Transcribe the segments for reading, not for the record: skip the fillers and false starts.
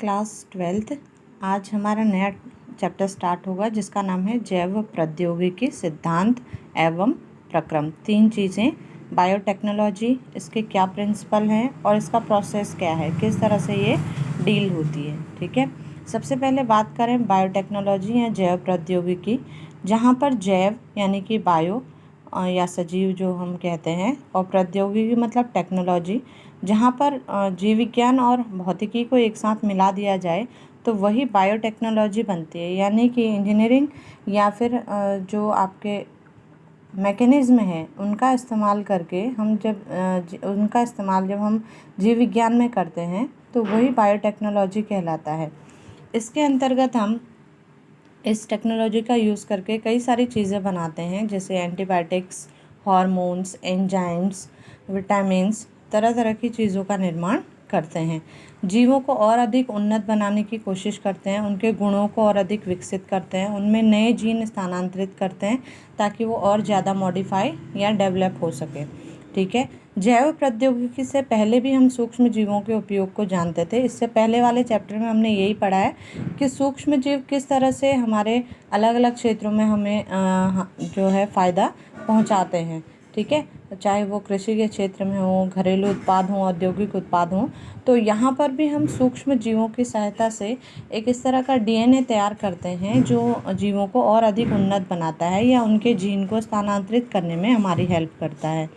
Class 12th। आज हमारा नया चैप्टर स्टार्ट होगा जिसका नाम है जैव प्रौद्योगिकी सिद्धांत एवं प्रक्रम। तीन चीज़ें, बायोटेक्नोलॉजी, इसके क्या प्रिंसिपल हैं और इसका प्रोसेस क्या है, किस तरह से ये डील होती है। ठीक है, सबसे पहले बात करें बायोटेक्नोलॉजी या जैव प्रौद्योगिकी, जहाँ पर जैव यानी कि बायो या सजीव जो हम कहते हैं, और प्रौद्योगिकी मतलब टेक्नोलॉजी, जहाँ पर जीव विज्ञान और भौतिकी को एक साथ मिला दिया जाए तो वही बायोटेक्नोलॉजी बनती है। यानी कि इंजीनियरिंग या फिर जो आपके मैकेनिज़्म है उनका इस्तेमाल करके हम जब हम जीव विज्ञान में करते हैं तो वही बायोटेक्नोलॉजी कहलाता है। इसके अंतर्गत हम इस टेक्नोलॉजी का यूज़ करके कई सारी चीज़ें बनाते हैं, जैसे एंटीबायोटिक्स, हार्मोन्स, एंजाइम्स, विटामिन्स, तरह तरह की चीज़ों का निर्माण करते हैं। जीवों को और अधिक उन्नत बनाने की कोशिश करते हैं, उनके गुणों को और अधिक विकसित करते हैं, उनमें नए जीन स्थानांतरित करते हैं ताकि वो और ज़्यादा मॉडिफाई या डेवलप हो सके। ठीक है, जैव प्रौद्योगिकी से पहले भी हम सूक्ष्म जीवों के उपयोग को जानते थे। इससे पहले वाले चैप्टर में हमने यही पढ़ा है कि सूक्ष्म जीव किस तरह से हमारे अलग अलग क्षेत्रों में हमें जो है फ़ायदा पहुंचाते हैं। ठीक है, चाहे वो कृषि के क्षेत्र में हो, घरेलू उत्पाद हों, औद्योगिक उत्पाद हों, तो यहाँ पर भी हम सूक्ष्म जीवों की सहायता से एक इस तरह का डीएनए तैयार करते हैं जो जीवों को और अधिक उन्नत बनाता है या उनके जीन को स्थानांतरित करने में हमारी हेल्प करता है।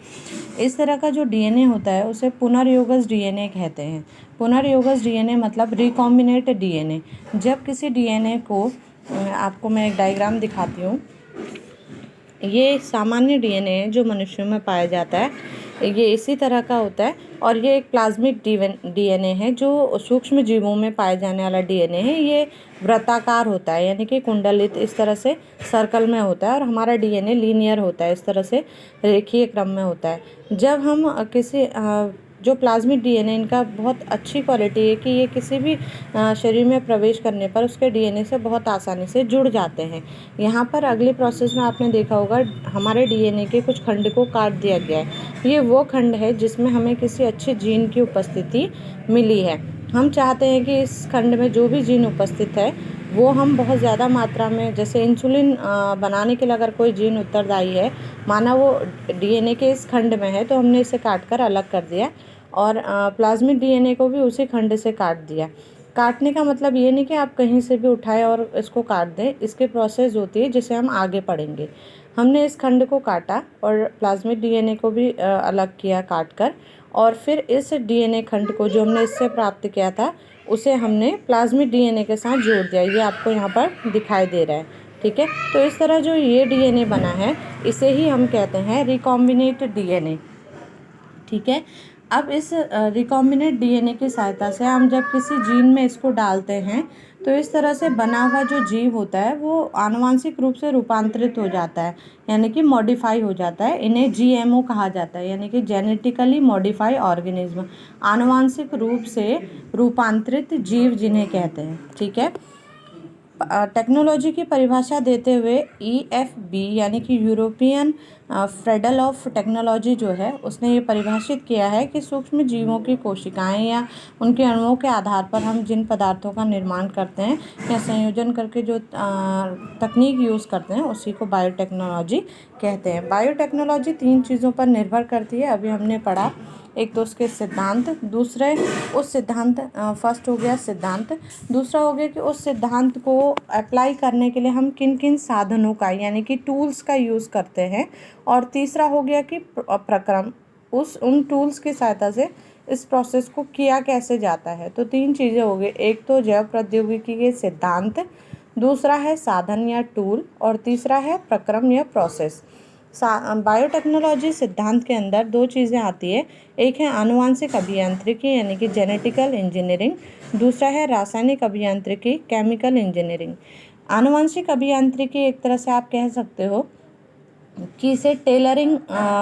इस तरह का जो डीएनए होता है उसे पुनर्योगज डीएनए कहते हैं। पुनर्योगज डीएनए मतलब रिकॉम्बिनेट डीएनए। जब किसी डीएनए को आपको मैं एक डायग्राम दिखाती हूँ। ये सामान्य डीएनए है जो मनुष्यों में पाया जाता है, ये इसी तरह का होता है। और ये एक प्लाज्मिक डीएनए है जो सूक्ष्म जीवों में पाए जाने वाला डीएनए है। ये वृत्ताकार होता है, यानी कि कुंडलित इस तरह से सर्कल में होता है, और हमारा डीएनए लीनियर होता है, इस तरह से रेखीय क्रम में होता है। जब हम किसी जो प्लाज्मिक डीएनए, इनका बहुत अच्छी क्वालिटी है कि ये किसी भी शरीर में प्रवेश करने पर उसके डीएनए से बहुत आसानी से जुड़ जाते हैं। यहाँ पर अगले प्रोसेस में आपने देखा होगा हमारे डीएनए के कुछ खंड को काट दिया गया है। ये वो खंड है जिसमें हमें किसी अच्छे जीन की उपस्थिति मिली है। हम चाहते हैं कि इस खंड में जो भी जीन उपस्थित है वो हम बहुत ज़्यादा मात्रा में, जैसे इंसुलिन बनाने के लिए अगर कोई जीन उत्तरदायी है, माना वो डीएनए के इस खंड में है, तो हमने इसे काट कर अलग कर दिया और प्लाज्मिक डीएनए को भी उसी खंड से काट दिया। काटने का मतलब ये नहीं कि आप कहीं से भी उठाएं और इसको काट दें, इसके प्रोसेस होती है जिसे हम आगे पढ़ेंगे। हमने इस खंड को काटा और प्लाज्मिक डीएनए को भी अलग किया काट कर, और फिर इस डीएनए खंड को जो हमने इससे प्राप्त किया था उसे हमने प्लाज्मिक डीएनए के साथ जोड़ दिया। ये आपको यहाँ पर दिखाई दे रहा है। ठीक है, तो इस तरह जो ये डीएनए बना है इसे ही हम कहते हैं रिकॉम्बिनेट डीएनए। ठीक है, अब इस रिकॉम्बिनेट डीएनए की सहायता से हम जब किसी जीन में इसको डालते हैं तो इस तरह से बना हुआ जो जीव होता है वो आनुवांशिक रूप से रूपांतरित हो जाता है, यानी कि मॉडिफाई हो जाता है। इन्हें जीएमओ कहा जाता है, यानी कि जेनेटिकली मॉडिफाई ऑर्गेनिज्म, आनुवांशिक रूप से रूपांतरित जीव जिन्हें कहते हैं। ठीक है, टेक्नोलॉजी की परिभाषा देते हुए EFB यानी कि यूरोपियन फेडरल ऑफ टेक्नोलॉजी जो है उसने ये परिभाषित किया है कि सूक्ष्म जीवों की कोशिकाएं या उनके अणुओं के आधार पर हम जिन पदार्थों का निर्माण करते हैं या संयोजन करके जो तकनीक यूज़ करते हैं उसी को बायोटेक्नोलॉजी कहते हैं। बायोटेक्नोलॉजी तीन चीज़ों पर निर्भर करती है, अभी हमने पढ़ा। एक तो उसके सिद्धांत, दूसरे उस सिद्धांत फर्स्ट हो गया सिद्धांत, दूसरा हो गया कि उस सिद्धांत को अप्लाई करने के लिए हम किन किन साधनों का यानी कि टूल्स का यूज़ करते हैं, और तीसरा हो गया कि प्रक्रम, उन टूल्स की सहायता से इस प्रोसेस को किया कैसे जाता है। तो तीन चीज़ें हो गई, एक तो जैव प्रौद्योगिकी के सिद्धांत, दूसरा है साधन या टूल, और तीसरा है प्रक्रम या प्रोसेस। बायोटेक्नोलॉजी सिद्धांत के अंदर दो चीज़ें आती है, एक है आनुवांशिक अभियांत्रिकी यानी कि जेनेटिकल इंजीनियरिंग, दूसरा है रासायनिक अभियांत्रिकी केमिकल इंजीनियरिंग। आनुवांशिक अभियांत्रिकी एक तरह से आप कह सकते हो कि इसे टेलरिंग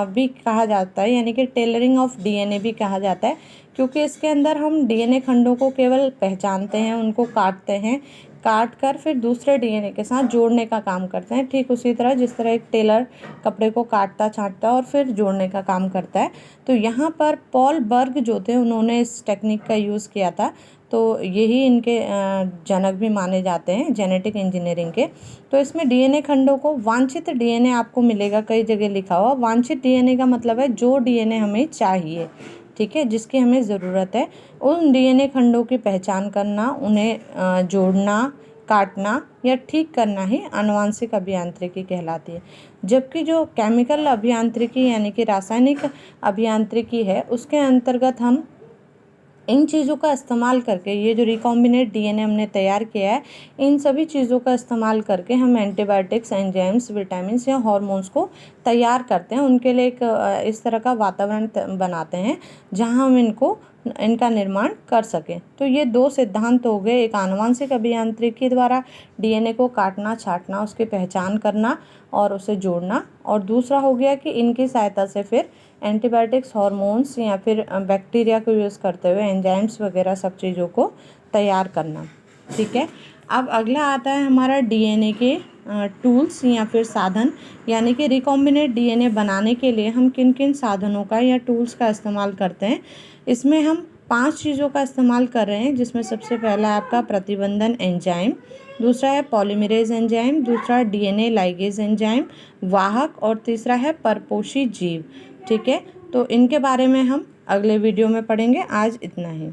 भी कहा जाता है, यानी कि टेलरिंग ऑफ डीएनए भी कहा जाता है, क्योंकि इसके अंदर हम डीएनए खंडों को केवल पहचानते हैं, उनको काटते हैं, काट कर फिर दूसरे डीएनए के साथ जोड़ने का काम करते हैं। ठीक उसी तरह जिस तरह एक टेलर कपड़े को काटता छांटता और फिर जोड़ने का काम करता है। तो यहाँ पर पॉल बर्ग जो थे उन्होंने इस टेक्निक का यूज़ किया था। तो यही इनके जनक भी माने जाते हैं जेनेटिक इंजीनियरिंग के। तो इसमें डीएनए खंडों को वांछित डीएनए आपको मिलेगा, कई जगह लिखा हुआ। वांछित डीएनए का मतलब है जो डीएनए हमें चाहिए, ठीक है, जिसकी हमें ज़रूरत है, उन डीएनए खंडों की पहचान करना, उन्हें जोड़ना, काटना या ठीक करना ही आनुवांशिक अभियांत्रिकी कहलाती है। जबकि जो केमिकल अभियांत्रिकी यानी कि रासायनिक अभियांत्रिकी है, उसके अंतर्गत हम इन चीज़ों का इस्तेमाल करके, ये जो रिकॉम्बिनेट डीएनए हमने तैयार किया है, इन सभी चीज़ों का इस्तेमाल करके हम एंटीबायोटिक्स, एंजाइम्स, विटामिन्स या हार्मोन्स को तैयार करते हैं। उनके लिए एक इस तरह का वातावरण बनाते हैं जहां हम इनका निर्माण कर सकें। तो ये दो सिद्धांत हो गए, एक आनुवांशिक अभियांत्रिकी द्वारा डीएनए को काटना, छांटना, उसकी पहचान करना और उसे जोड़ना, और दूसरा हो गया कि इनकी सहायता से फिर एंटीबायोटिक्स, हार्मोन्स या फिर बैक्टीरिया को यूज़ करते हुए एंजाइम्स वगैरह सब चीज़ों को तैयार करना, ठीक है। अब अगला आता है हमारा डीएनए के टूल्स या फिर साधन, यानी कि रिकॉम्बिनेट डीएनए बनाने के लिए हम किन किन साधनों का या टूल्स का इस्तेमाल करते हैं। इसमें हम 5 चीज़ों का इस्तेमाल कर रहे हैं, जिसमें सबसे पहला है आपका प्रतिबंधन एंजाइम, दूसरा है पॉलीमरेज एंजाइम, दूसरा डीएनए लाइगेज एंजाइम वाहक, और तीसरा है परपोषी जीव, ठीक है। तो इनके बारे में हम अगले वीडियो में पढ़ेंगे। आज इतना ही।